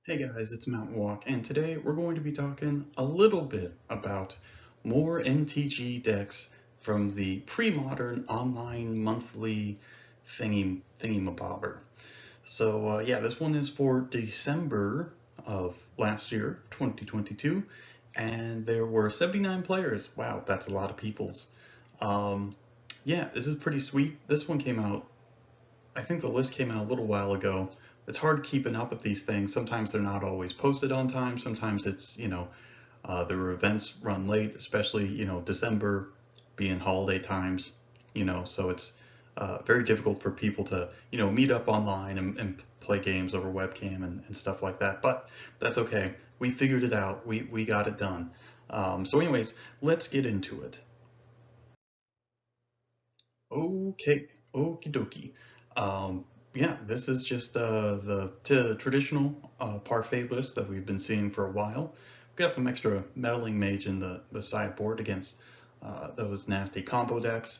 Hey guys, it's Mountain Walk, and today we're going to be talking a little bit about more MTG decks from the pre-modern online monthly thingy-mabobber. So yeah, this one is for December of last year, 2022, and there were 79 players. Wow, that's a lot of peoples. Um, yeah, this is pretty sweet. This one came out, I think the list came out a little while ago. It's hard keeping up with these things. Sometimes they're not always posted on time. Sometimes it's, their events run late, especially, December being holiday times, so it's very difficult for people to, meet up online and play games over webcam and stuff like that. But that's okay. We figured it out. We got it done. So anyways, let's get into it. Okay, okie dokie. Yeah, this is just the traditional parfait list that we've been seeing for a while. We've got some extra meddling mage in the sideboard against those nasty combo decks.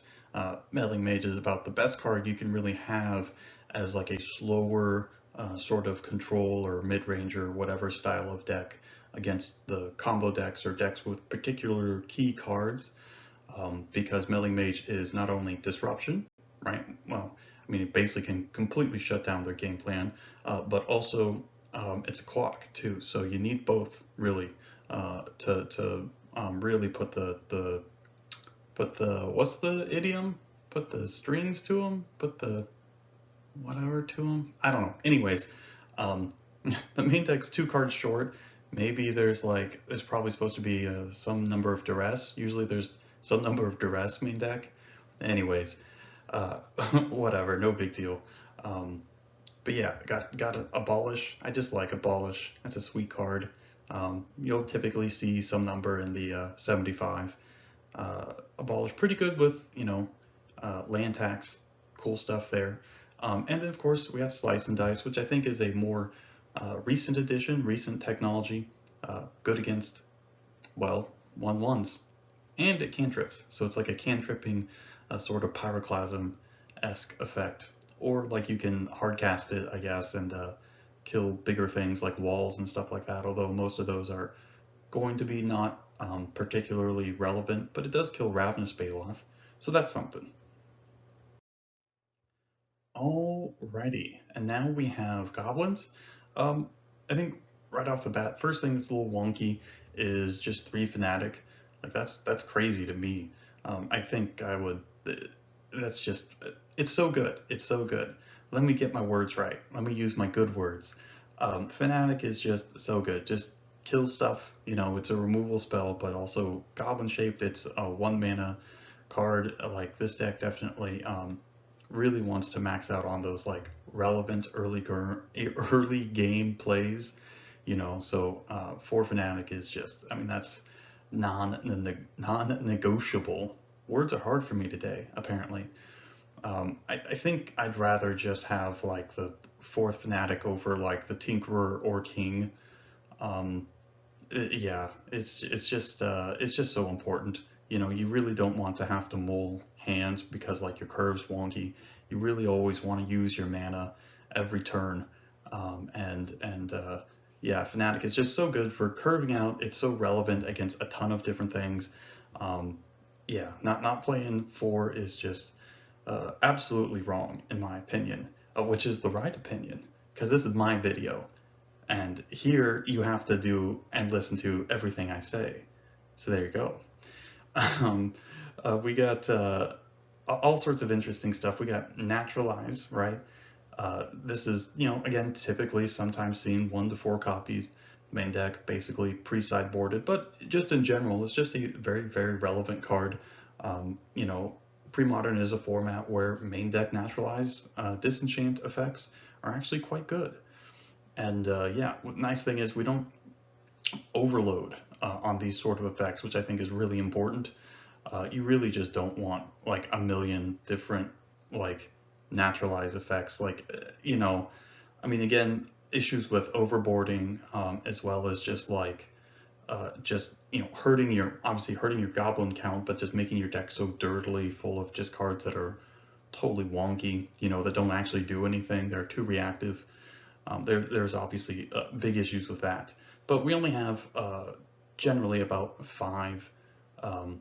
Meddling mage is about the best card you can really have as like a slower sort of control or mid-range or whatever style of deck against the combo decks or decks with particular key cards, because Meddling Mage is not only disruption, right? Well, I mean, it basically can completely shut down their game plan, but also it's a clock too. So you need both really to really put the what's the idiom? Put the strings to them. Put the whatever to them. I don't know. Anyways, um, the main deck's 2 cards short. Maybe there's probably supposed to be some number of duress. Usually there's some number of duress main deck. Anyways, uh, whatever, no big deal. Um, but yeah, got abolish. I just like abolish. That's a sweet card. You'll typically see some number in the 75. Abolish pretty good with land tax, cool stuff there. And then of course we got Slice and Dice, which I think is a more recent addition, recent technology, good against, well, 1/1s and it cantrips. So it's like a cantripping sort of pyroclasm-esque effect. Or like you can hardcast it, I guess, and kill bigger things like walls and stuff like that, although most of those are going to be not particularly relevant, but it does kill Ravenous Baloth, so that's something. Alrighty, and now we have goblins. Um, I think right off the bat, first thing that's a little wonky is just 3 Fnatic. Like that's crazy to me. I think I would. That's just. It's so good. It's so good. Let me get my words right. Let me use my good words. Fnatic is just so good. Just kill stuff. It's a removal spell, but also goblin shaped. It's a 1 mana card. Like this deck definitely. Really wants to max out on those like relevant early game plays, So for Fnatic is just, I mean, that's non-negotiable. Words are hard for me today, apparently. I think I'd rather just have like the 4th Fnatic over like the Tinkerer or King. Um, yeah, it's just so important. You really don't want to have to mull hands because like your curve's wonky. You really always want to use your mana every turn. And yeah, Fnatic is just so good for curving out. It's so relevant against a ton of different things. Um, yeah, not playing 4 is just absolutely wrong in my opinion, which is the right opinion because this is my video. And here you have to do and listen to everything I say. So there you go. Um, we got all sorts of interesting stuff. We got naturalize, right? This is, again, typically sometimes seen 1 to 4 copies. Main deck basically pre-sideboarded, but just in general, it's just a very, very relevant card. Premodern is a format where main deck naturalize disenchant effects are actually quite good. And yeah, nice thing is we don't overload on these sort of effects, which I think is really important. You really just don't want like a million different like naturalized effects. Like, I mean, again, issues with overboarding, as well as just like obviously hurting your goblin count, but just making your deck so dirtily full of just cards that are totally wonky, that don't actually do anything. They're too reactive. There's obviously big issues with that, but we only have generally about 5 um,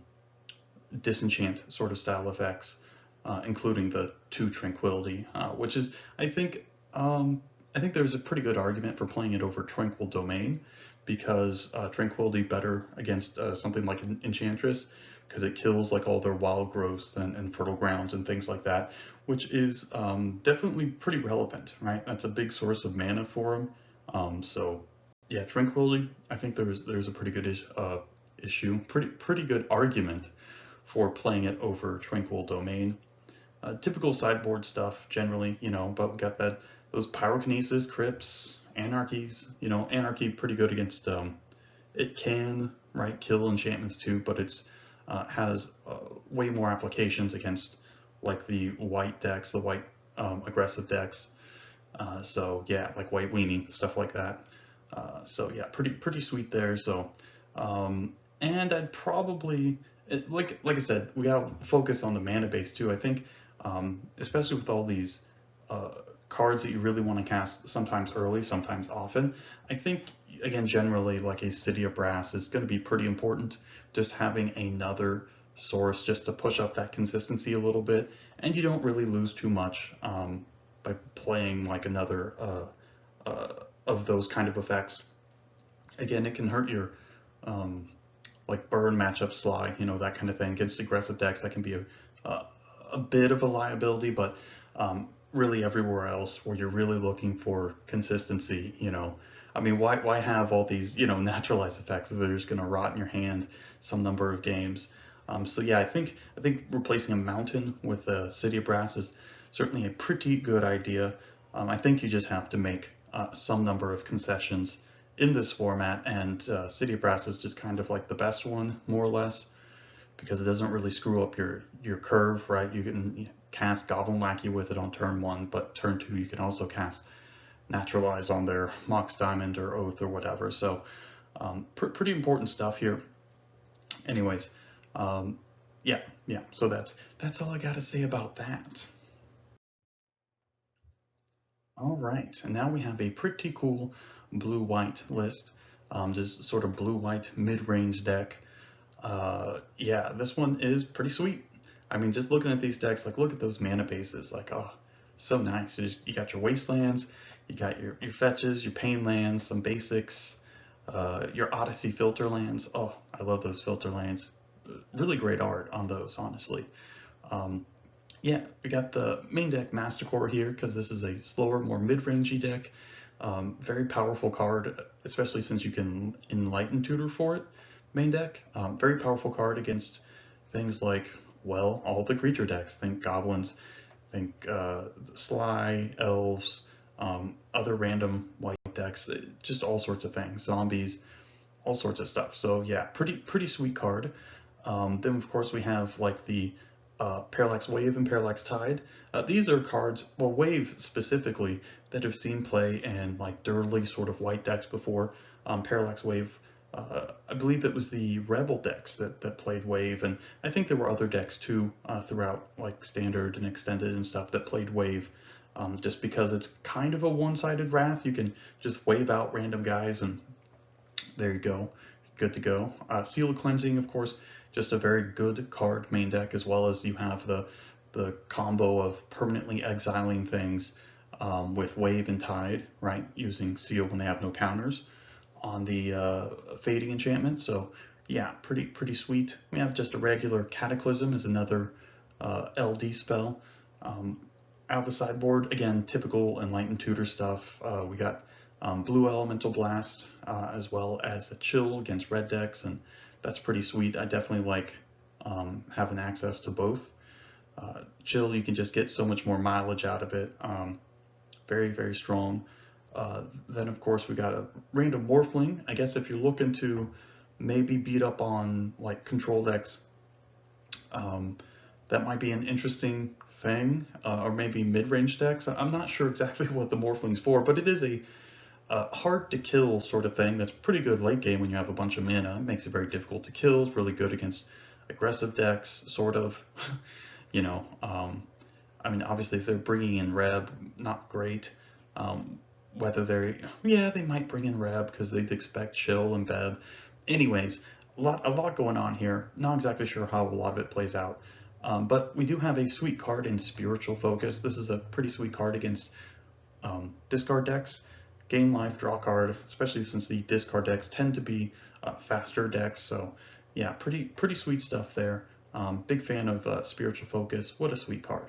disenchant sort of style effects, including the 2 tranquility, which is I think there's a pretty good argument for playing it over Tranquil Domain, because Tranquility better against something like Enchantress, because it kills like all their wild growths and fertile grounds and things like that, which is definitely pretty relevant, right? That's a big source of mana for them. So yeah, Tranquility, I think there's a pretty good issue, pretty good argument for playing it over Tranquil Domain. Typical sideboard stuff generally, but we got those Pyrokinesis, Crypts, Anarchies. Anarchy pretty good against it can, right, kill enchantments too, but it's has way more applications against like the white decks, the white aggressive decks. So yeah, like White Weenie, stuff like that. So yeah, pretty sweet there. So and I'd probably like I said, we gotta focus on the mana base too. I think especially with all these cards that you really want to cast sometimes early, sometimes often. I think again generally like a City of Brass is going to be pretty important. Just having another source just to push up that consistency a little bit, and you don't really lose too much by playing like another of those kind of effects. Again, it can hurt your like burn matchup Sly, that kind of thing. Against aggressive decks, that can be a bit of a liability, but really everywhere else where you're really looking for consistency, I mean, why have all these, naturalized effects if they're just going to rot in your hand some number of games? So yeah, I think replacing a mountain with a City of Brass is certainly a pretty good idea. I think you just have to make some number of concessions in this format, and City of Brass is just kind of like the best one, more or less, because it doesn't really screw up your curve, right? You can cast Goblin Lackey with it on turn 1, but turn 2 you can also cast Naturalize on their Mox Diamond or Oath or whatever. So pretty important stuff here. Anyways, yeah, so that's all I got to say about that. All right, and now we have a pretty cool blue-white list. This sort of blue-white mid-range deck. Yeah, this one is pretty sweet. I mean, just looking at these decks, like look at those mana bases, like oh, so nice. You got your Wastelands, you got your fetches, your Pain lands, some basics, your Odyssey filter lands. Oh, I love those filter lands. Really great art on those, honestly. Um, yeah, we got the main deck Master Core here because this is a slower, more mid-rangey deck. Very powerful card, especially since you can Enlighten Tutor for it. Main deck, very powerful card against things like, well, all the creature decks. Think goblins, think Sly, elves, other random white decks, just all sorts of things, zombies, all sorts of stuff. So yeah, pretty sweet card. Then of course we have like the Parallax Wave and Parallax Tide. These are cards, well, Wave specifically, that have seen play in like dirtly sort of white decks before. Parallax Wave, I believe it was the Rebel decks that played Wave, and I think there were other decks too throughout like Standard and Extended and stuff that played Wave. Just because it's kind of a one-sided Wrath, you can just wave out random guys and there you go, good to go. Seal of Cleansing, of course, just a very good card main deck, as well as you have the combo of permanently exiling things with Wave and Tide, right? Using Seal when they have no counters on the Fading enchantment. So yeah, pretty sweet. We have just a regular Cataclysm as another LD spell. Out of the sideboard, again, typical Enlightened Tutor stuff. We got Blue Elemental Blast, as well as a Chill against red decks, and that's pretty sweet. I definitely like having access to both. Chill, you can just get so much more mileage out of it. Very strong. Then of course we got a random Morphling. I guess if you're looking to maybe beat up on like control decks, that might be an interesting thing, or maybe mid-range decks. I'm not sure exactly what the Morphling's for, but it is a hard to kill sort of thing that's pretty good late game when you have a bunch of mana. It makes it very difficult to kill. It's really good against aggressive decks, sort of. I mean, obviously if they're bringing in Reb, not great. whether yeah, they might bring in Reb because they'd expect Chill and Beb. Anyways, a lot going on here. Not exactly sure how a lot of it plays out. But we do have a sweet card in Spiritual Focus. This is a pretty sweet card against discard decks. Gain life, draw card, especially since the discard decks tend to be faster decks. So yeah, pretty sweet stuff there. Big fan of Spiritual Focus. What a sweet card.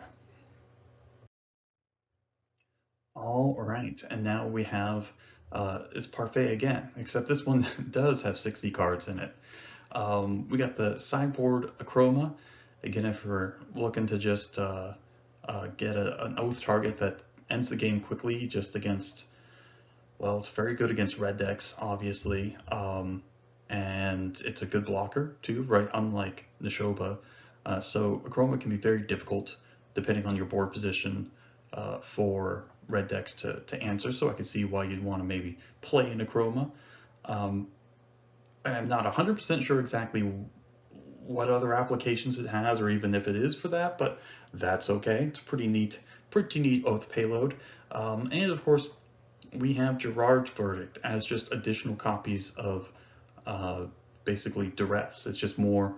All right, and now we have it's Parfait again, except this one does have 60 cards in it. We got the sideboard Acroma. Again, if we're looking to just get an oath target that ends the game quickly, just against, well, it's very good against red decks, obviously, and it's a good blocker too, right? Unlike Nishoba. So Acroma can be very difficult depending on your board position for red decks to answer, so I can see why you'd want to maybe play in Acroma. I'm not 100% sure exactly what other applications it has, or even if it is for that, but that's okay. It's pretty neat oath payload. And of course, we have Gerard's Verdict as just additional copies of basically Duress. It's just more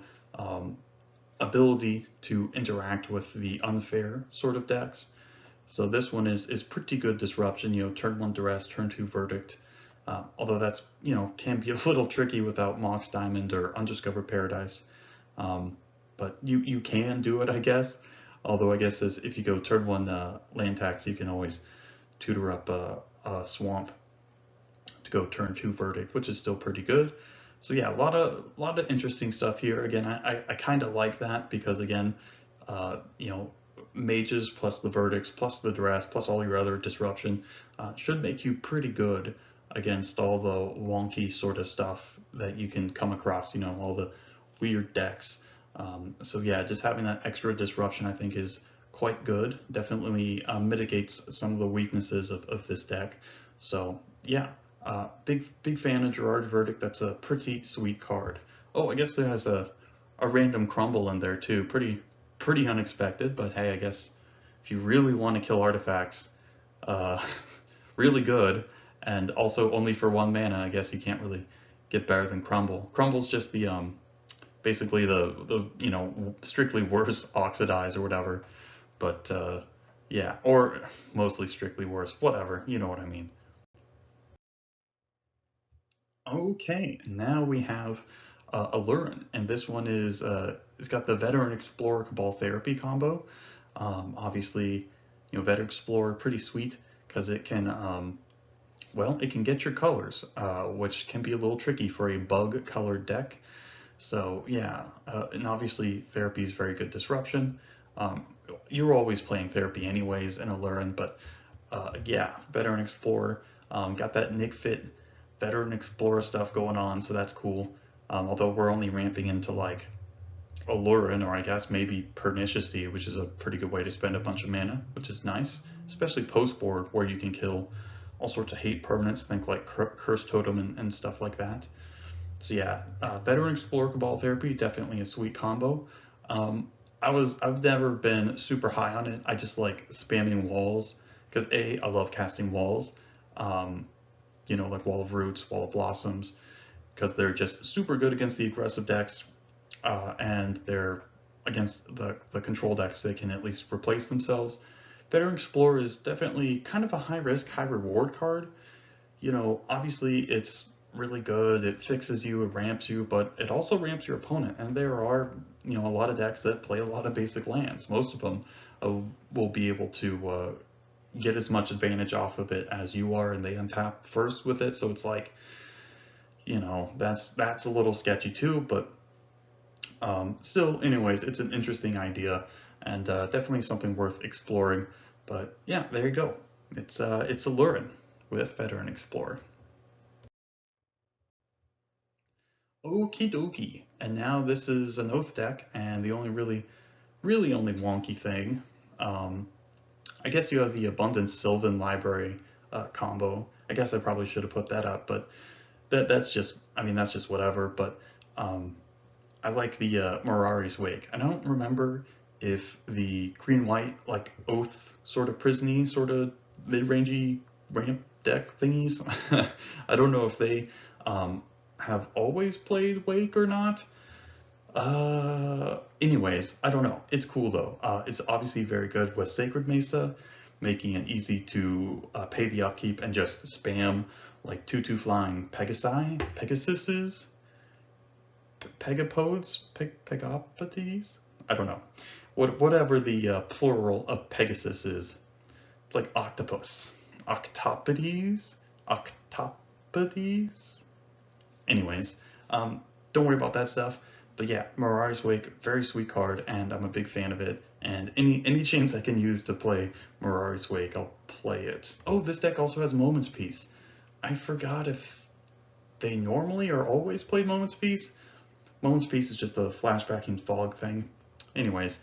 ability to interact with the unfair sort of decks. So this one is pretty good disruption. Turn 1 Duress, turn 2 Verdict. Although that's, can be a little tricky without Mox Diamond or Undiscovered Paradise. But you can do it, I guess. Although I guess if you go turn 1 land tax, you can always tutor up a Swamp to go turn 2 Verdict, which is still pretty good. So yeah, a lot of interesting stuff here. Again, I kind of like that because again, mages plus the verdicts plus the duress plus all your other disruption should make you pretty good against all the wonky sort of stuff that you can come across, all the weird decks. So yeah, just having that extra disruption I think is quite good. Definitely mitigates some of the weaknesses of this deck. So yeah, big fan of Gerard's Verdict. That's a pretty sweet card. Oh, I guess there has a random crumble in there too. Pretty unexpected, but hey, I guess if you really want to kill artifacts, uh, really good, and also only for 1 mana, I guess you can't really get better than Crumble. Crumble's just the basically the strictly worse Oxidize or whatever, but yeah, or mostly strictly worse, whatever, you know what I mean. Okay, now we have Allurin, and this one is it's got the Veteran Explorer Cabal Therapy combo. Obviously, Veteran Explorer pretty sweet because it can well, it can get your colors, which can be a little tricky for a bug colored deck. So yeah, and obviously Therapy is very good disruption. You're always playing Therapy anyways in Allurin, but yeah, Veteran Explorer got that Nick Fit Veteran Explorer stuff going on, so that's cool. Although we're only ramping into like Allurin, or I guess maybe Pernicious Deed, which is a pretty good way to spend a bunch of mana, which is nice, especially post board where you can kill all sorts of hate permanents, think like Curse Totem and stuff like that. So yeah, Veteran Explorer Cabal Therapy, definitely a sweet combo. I've never been super high on it. I just like spamming walls because I love casting walls. Like Wall of Roots, Wall of Blossoms, because they're just super good against the aggressive decks, and they're against the control decks. They can at least replace themselves. Veteran Explorer is definitely kind of a high risk, high reward card. Obviously it's really good. It fixes you, it ramps you, but it also ramps your opponent. And there are, a lot of decks that play a lot of basic lands. Most of them will be able to get as much advantage off of it as you are, and they untap first with it. So it's like, that's a little sketchy too, but still, anyways, it's an interesting idea and definitely something worth exploring. But yeah, there you go. It's Allurin with Veteran Explorer. Okie dokie. And now this is an Oath deck, and the only really only wonky thing, I guess you have the Abundant Sylvan Library combo. I guess I probably should have put that up, but that's just, that's just whatever. But I like the Mirari's Wake. I don't remember if the green-white, like Oath sort of prisony, sort of mid-rangey ramp deck thingies. I don't know if they have always played Wake or not. Anyways, I don't know. It's cool though. It's obviously very good with Sacred Mesa, making it easy to pay the upkeep and just spam like 2/2 flying Pegasuses, Pegapodes, Pegopodes? I don't know. Whatever the plural of Pegasus is. It's like octopus. Octopodes? Octopodes? Anyways, don't worry about that stuff. But yeah, Mirari's Wake, very sweet card, and I'm a big fan of it. And any chance I can use to play Mirari's Wake, I'll play it. Oh, this deck also has Moment's Peace. I forgot if they normally or always played Moment's Peace. Moment's Peace is just a flashbacking fog thing. Anyways,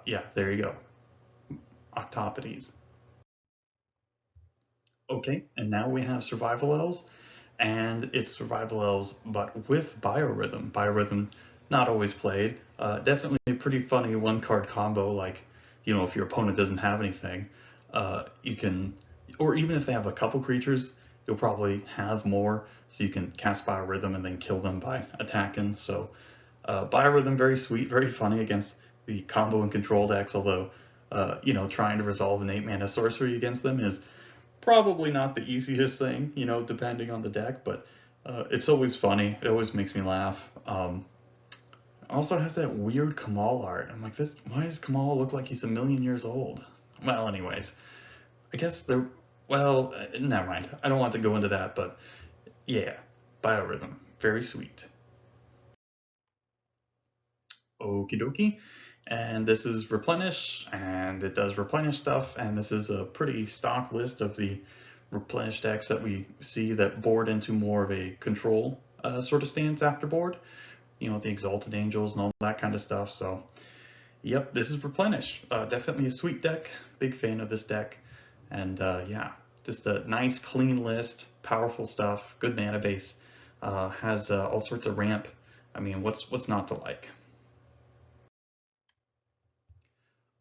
yeah, there you go. Octopodes. Okay, and now we have Survival Elves, and it's Survival Elves, but with Biorhythm. Biorhythm, not always played. Definitely a pretty funny one-card combo, like, you know, if your opponent doesn't have anything, you can, or even if they have a couple creatures, you'll probably have more, so you can cast Biorhythm and then kill them by attacking. So, Biorhythm, very sweet, very funny against the combo and control decks, although, you know, trying to resolve an 8-mana sorcery against them is probably not the easiest thing, you know, depending on the deck, but it's always funny. It always makes me laugh. Also has that weird Kamal art. I'm like, this. Why does Kamal look like he's a million years old? Well, anyways, I guess they're. Well, never mind. I don't want to go into that, but yeah, Biorhythm, very sweet. Okie dokie. And this is Replenish, and it does replenish stuff, and this is a pretty stock list of the replenish decks that we see that board into more of a control sort of stance after board. You know, the Exalted Angels and all that kind of stuff. So, yep, this is Replenish. Definitely a sweet deck. Big fan of this deck. And yeah, just a nice, clean list, powerful stuff, good mana base. Has all sorts of ramp. I mean, what's not to like?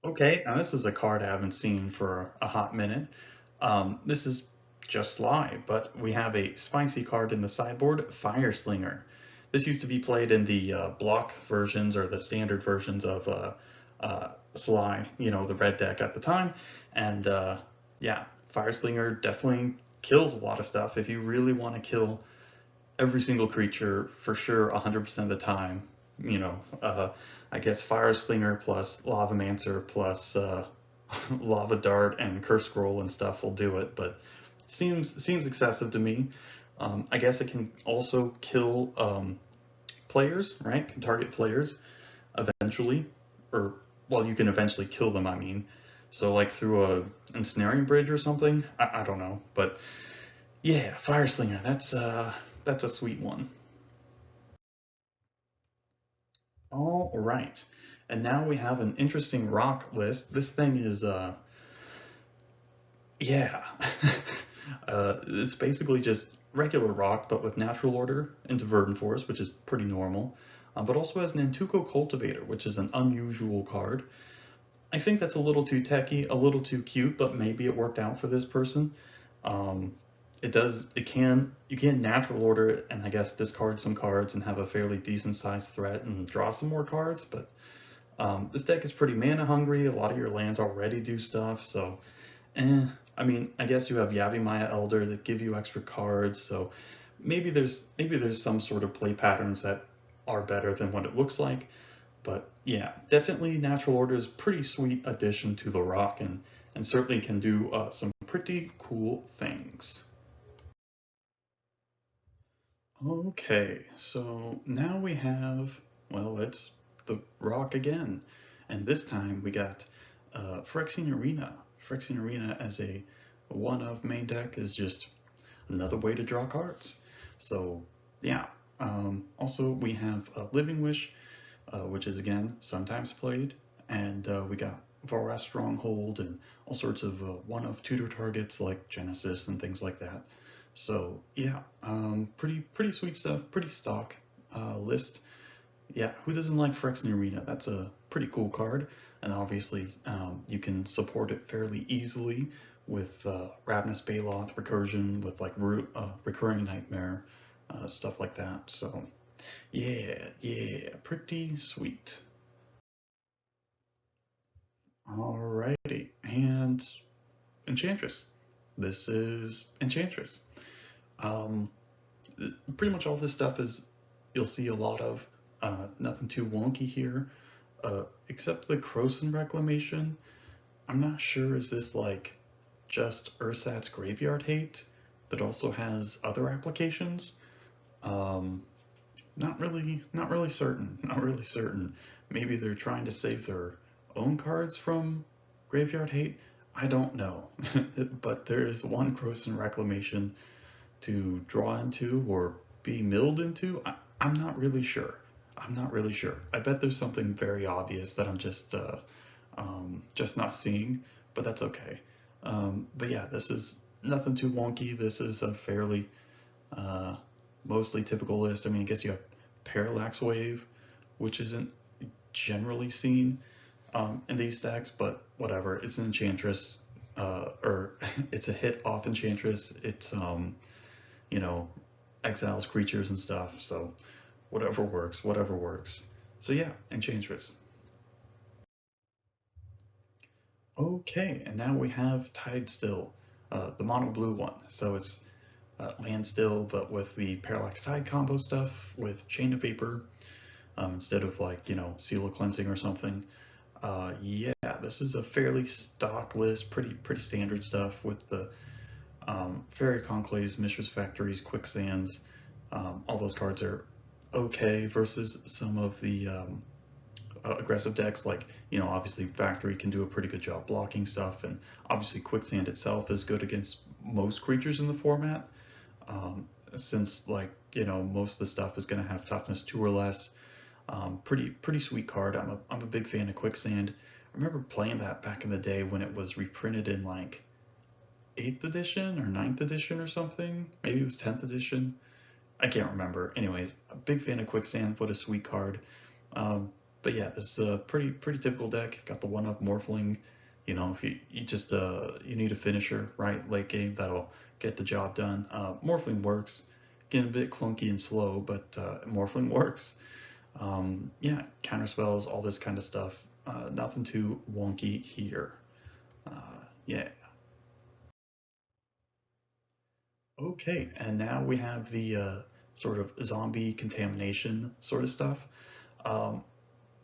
Okay, now this is a card I haven't seen for a hot minute. This is just Sly, but we have a spicy card in the sideboard, Fire Slinger. This used to be played in the block versions or the standard versions of Sly, you know, the red deck at the time. And yeah, Fire Slinger definitely kills a lot of stuff. If you really want to kill every single creature for sure 100% of the time, you know, I guess Fire Slinger plus Lava Mancer plus Lava Dart and Curse Scroll and stuff will do it, but seems excessive to me. I guess it can also kill players, right? Can target players eventually, or well, you can eventually kill them. I mean, so like through a ensnaring bridge or something. I don't know, but yeah, Fire Slinger. That's a sweet one. All right, and now we have an interesting rock list. This thing is yeah, it's basically just regular rock, but with natural order into Verdant Force, which is pretty normal. But also has an Antuco Cultivator, which is an unusual card. I think that's a little too techy, a little too cute, but maybe it worked out for this person. Um, you can natural order it and I guess discard some cards and have a fairly decent sized threat and draw some more cards, but this deck is pretty mana hungry. A lot of your lands already do stuff, so I mean, I guess you have Yavimaya Elder that give you extra cards, so maybe there's some sort of play patterns that are better than what it looks like. But yeah, definitely Natural Order is a pretty sweet addition to the rock and certainly can do some pretty cool things. Okay, so now we have, well, it's the rock again. And this time we got Phyrexian Arena. Phyrexian Arena as a one of main deck is just another way to draw cards. So yeah, also we have Living Wish, which is again sometimes played, and we got Vorath Stronghold and all sorts of one of tutor targets like Genesis and things like that. So yeah, pretty sweet stuff, pretty stock list. Yeah, who doesn't like Phyrexian Arena? That's a pretty cool card, and obviously you can support it fairly easily with Ravenous Baloth, Recursion, with like Recurring Nightmare, stuff like that. So yeah, pretty sweet. Alrighty, and Enchantress. This is Enchantress. Um, Pretty much all this stuff is you'll see a lot of. Nothing too wonky here, except the Croson Reclamation. I'm not sure, is this like just Ursat's Graveyard Hate that also has other applications? Um, not really certain, not really certain. Maybe they're trying to save their own cards from Graveyard Hate. I don't know, but there is one Croson Reclamation to draw into or be milled into. I'm not really sure. I'm not really sure. I bet there's something very obvious that I'm just not seeing, but that's okay. But yeah, this is nothing too wonky. This is a fairly uh, mostly typical list. I mean, I guess you have Parallax Wave, which isn't generally seen in these stacks, but whatever. It's an Enchantress, or it's a hit off Enchantress. It's you know, exiles creatures and stuff. So whatever works, whatever works. So yeah, Enchantress. Okay, and now we have Tide Still, the mono blue one. So it's land still, but with the Parallax Tide combo stuff with Chain of Vapor instead of like, Seal of Cleansing or something. Yeah, this is a fairly stock list, pretty standard stuff with the Fairy Conclaves, Mishra's Factories, Quicksands. All those cards are okay versus some of the aggressive decks. Like, obviously Factory can do a pretty good job blocking stuff, and obviously Quicksand itself is good against most creatures in the format. Since like, most of the stuff is going to have toughness 2 or less. Pretty sweet card. I'm a big fan of Quicksand. I remember playing that back in the day when it was reprinted in like 8th edition or 9th edition or something. Maybe it was 10th edition. I can't remember. Anyways, a big fan of Quicksand. What a sweet card. But yeah, this is a pretty typical deck. Got the 1-up Morphling. If you just you need a finisher, right? Late game, that'll get the job done. Morphling works. Getting a bit clunky and slow, but Morphling works. Yeah, counter spells, all this kind of stuff. Nothing too wonky here. Yeah. Okay, and now we have the sort of zombie contamination sort of stuff. Um,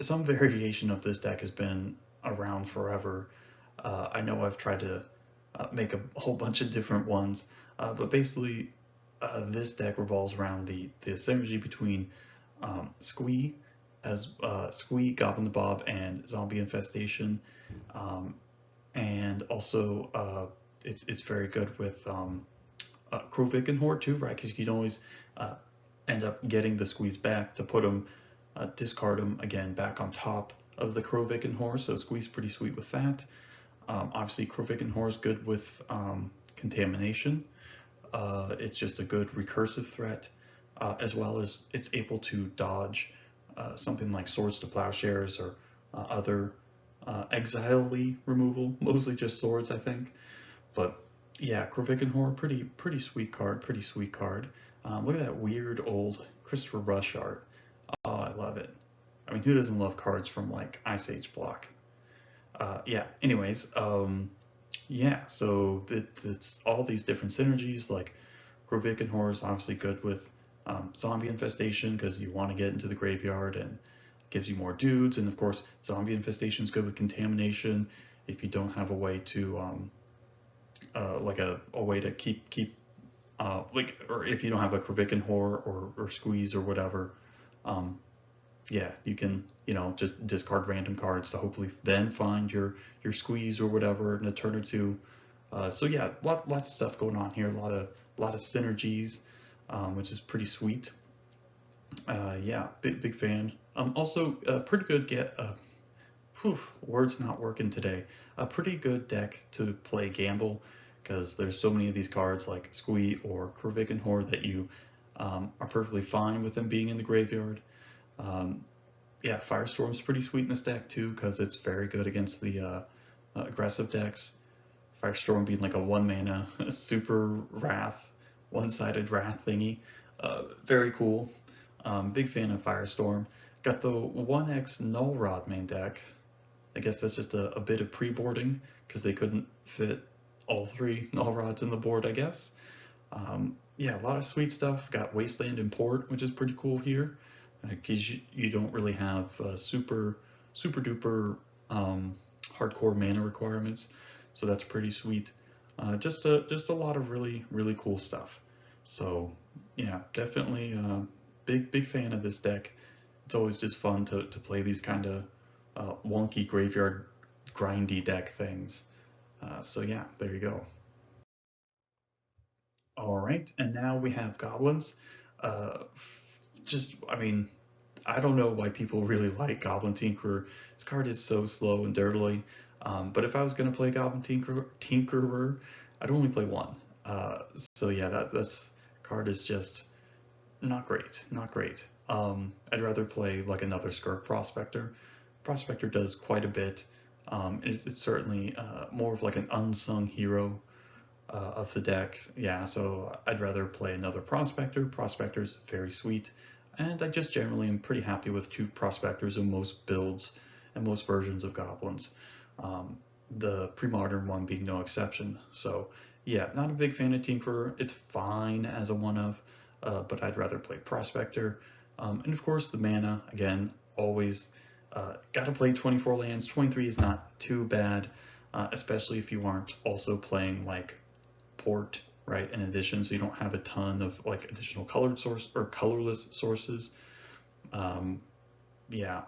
some variation of this deck has been around forever. I know I've tried to make a whole bunch of different ones, but basically this deck revolves around the synergy between Squee Squee, Goblin the Bob, and Zombie Infestation, um, and also it's very good with Krovik and Horde too, right? Because you can always uh, end up getting the Squeeze back to put them, discard them again back on top of the Krovik and Horde, so Squeeze pretty sweet with that. Obviously, Krovik and Horde is good with Contamination. It's just a good recursive threat, as well as it's able to dodge something like Swords to Plowshares or other exile-y removal, mostly just swords, I think. But yeah, Krovikan Horror, pretty sweet card, pretty sweet card. Look at that weird old Christopher Rush art. Oh, I love it. I mean, who doesn't love cards from like Ice Age block? Yeah. Anyways, yeah. So it's all these different synergies. Like Krovikan Horror is obviously good with Zombie Infestation because you want to get into the graveyard and gives you more dudes. And of course, Zombie Infestation is good with Contamination if you don't have a way to like a way to keep like, or if you don't have a Kravikan Horror or Squeeze or whatever, um, yeah, you can, just discard random cards to hopefully then find your Squeeze or whatever in a turn or two. So yeah, lots of stuff going on here, a lot of synergies, which is pretty sweet. Yeah, big fan. Also, pretty good words not working today. A pretty good deck to play Gamble because there's so many of these cards like Squee or Krovikan Horde that you are perfectly fine with them being in the graveyard. Um, yeah, Firestorm's pretty sweet in this deck too because it's very good against the aggressive decks. Firestorm being like a 1 mana super wrath, one-sided wrath thingy. Very cool. Big fan of Firestorm. Got the 1x Null Rod main deck. I guess that's just a bit of pre-boarding because they couldn't fit all 3 Null Rods in the board, I guess. Yeah, a lot of sweet stuff. Got Wasteland Import, which is pretty cool here because you don't really have super duper hardcore mana requirements, so that's pretty sweet. Just a lot of really cool stuff. So yeah, definitely big fan of this deck. It's always just fun to play these kind of wonky graveyard grindy deck things. So yeah, there you go. All right, and now we have goblins. Uh, I mean, I don't know why people really like Goblin Tinkerer. This card is so slow and dirtily. But if I was gonna play Goblin Tinkerer, I'd only play one. So yeah, that's card is just not great, not great. I'd rather play like another Skirk Prospector. Prospector does quite a bit. It's certainly more of like an unsung hero of the deck. Yeah, so I'd rather play another Prospector. Prospector's very sweet, and I just generally am pretty happy with 2 Prospectors in most builds and most versions of Goblins. Um, the Premodern one being no exception. So yeah, not a big fan of Tinkerer. It's fine as a one-of, but I'd rather play Prospector. And of course the mana, again, always gotta play 24 lands. 23 is not too bad, especially if you aren't also playing like port, right, in addition, so you don't have a ton of like additional colored source or colorless sources. Um, yeah,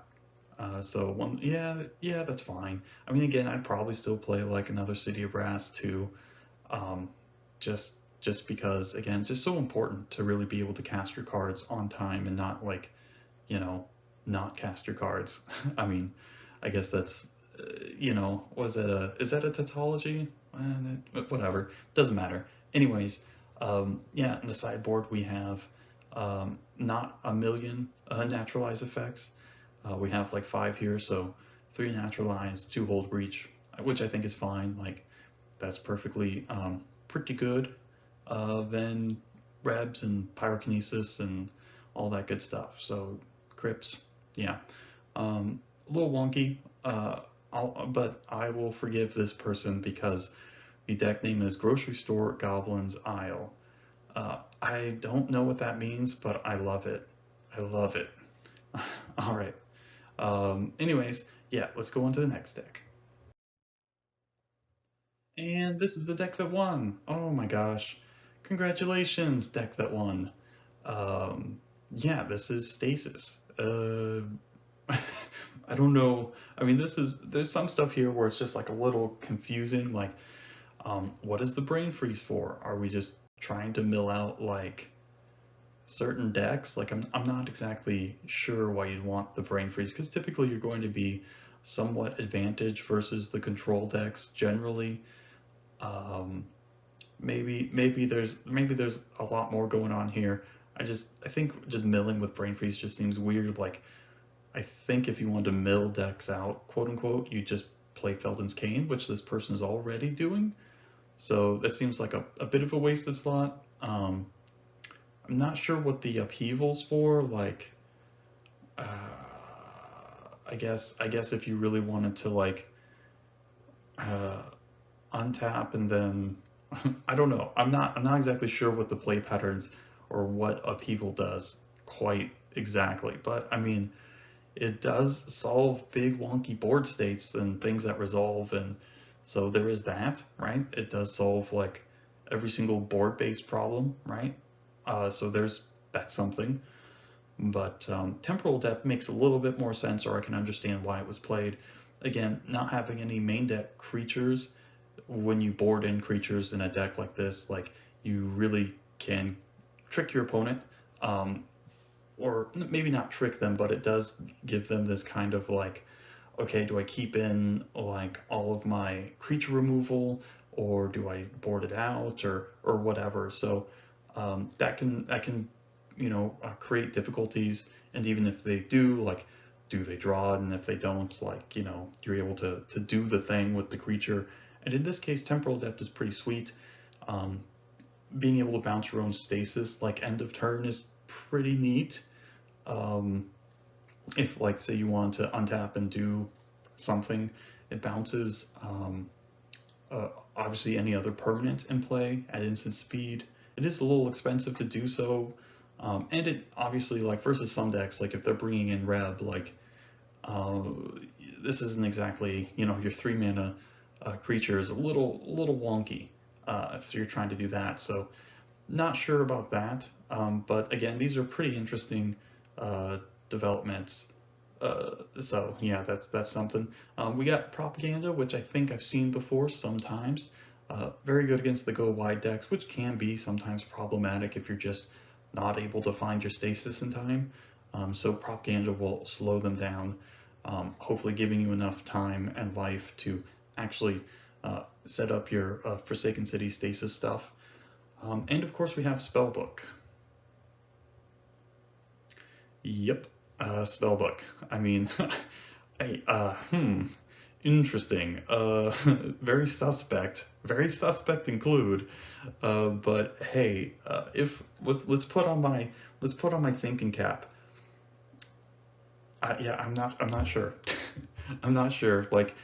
so yeah, that's fine. I mean, again, I'd probably still play like another City of Brass too, um, just because again, it's just so important to really be able to cast your cards on time and not like, you know, not cast your cards. I mean, I guess that's, was that is that a tautology? Whatever, doesn't matter. Anyways, yeah, in the sideboard we have not a million naturalized effects. We have like 5 here, so 3 naturalized, 2 hold breach, which I think is fine. Like that's perfectly pretty good. Then Rebs and Pyrokinesis and all that good stuff. So Crypts, yeah. A little wonky, but I will forgive this person because the deck name is Grocery Store Goblins Isle. I don't know what that means, but I love it. I love it. All right. Anyways, yeah, let's go on to the next deck. And this is the deck that won. Oh my gosh. Congratulations, deck that won. Yeah, this is Stasis. I don't know. I mean, there's some stuff here where it's just like a little confusing. Like, what is the brain freeze for? Are we just trying to mill out like certain decks? Like, I'm not exactly sure why you'd want the brain freeze because typically you're going to be somewhat advantage versus the control decks generally. Um, maybe there's a lot more going on here. I think just milling with brain freeze just seems weird. Like I think if you want to mill decks out, quote unquote, you just play Felden's Cane, which this person is already doing. So that seems like a bit of a wasted slot. I'm not sure what the upheaval's for. Like, uh, I guess if you really wanted to like uh, untap and then I don't know. I'm not exactly sure what the play patterns or what upheaval does quite exactly. But I mean, it does solve big wonky board states and things that resolve, and so there is that, right? It does solve like every single board-based problem, right? So that's something. But Temporal Depth makes a little bit more sense, or I can understand why it was played. Again, not having any main deck creatures, when you board in creatures in a deck like this, like you really can trick your opponent, or maybe not trick them, but it does give them this kind of like, okay, do I keep in like all of my creature removal, or do I board it out, or whatever. So that can create difficulties, and even if they do, like, do they draw, and if they don't, like, you're able to do the thing with the creature And in this case, Temporal Adept is pretty sweet. Um, Being able to bounce your own stasis, like end of turn, is pretty neat. Um, if, like, say you want to untap and do something, it bounces obviously any other permanent in play at instant speed. It is a little expensive to do so, and it obviously, like, versus some decks, like if they're bringing in Reb, like uh, this isn't exactly, you know, your 3 mana creature is a little wonky if you're trying to do that. So not sure about that, but again, these are pretty interesting uh, developments. So yeah, that's something. We got Propaganda, which I think I've seen before sometimes. Very good against the go wide decks, which can be sometimes problematic if you're just not able to find your stasis in time. So Propaganda will slow them down, hopefully giving you enough time and life to actually set up your Forsaken City stasis stuff. And of course we have Spellbook. Yep, Spellbook. I mean, interesting. Very suspect include. But hey, if let's put on my thinking cap. Yeah, I'm not sure. I'm not sure. Like,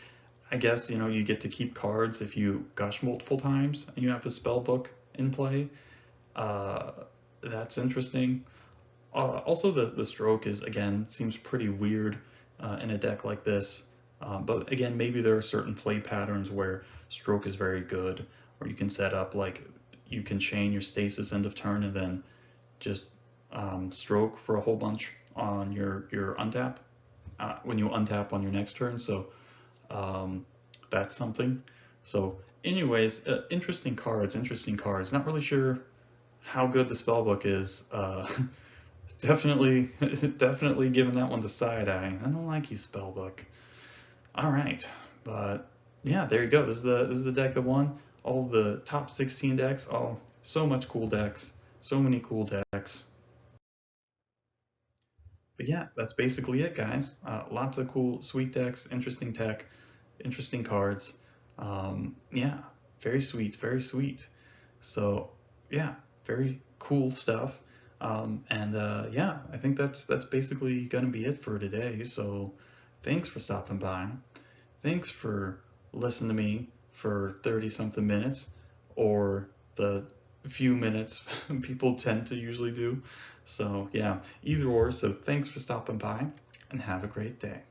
I guess, you know, you get to keep cards if you gush multiple times and you have a Spellbook in play. Uh, that's interesting. Also, the stroke is, again, seems pretty weird in a deck like this. But again, maybe there are certain play patterns where stroke is very good, or you can set up, like, you can chain your stasis end of turn and then just stroke for a whole bunch on your untap when you untap on your next turn. So um, that's something. So anyways, interesting cards, interesting cards. Not really sure how good the spellbook is. Definitely, definitely giving that one the side eye. I don't like you, spellbook. All right, but yeah, there you go. This is the deck that won. All the top 16 decks. Oh, so much cool decks. So many cool decks. But yeah, that's basically it, guys. Lots of cool, sweet decks, interesting tech, interesting cards. Yeah, very sweet, very sweet. So yeah, very cool stuff. And yeah, I think that's basically gonna be it for today. So thanks for stopping by. Thanks for listening to me for 30 something minutes, or the few minutes people tend to usually do. So yeah, either or. So thanks for stopping by and have a great day.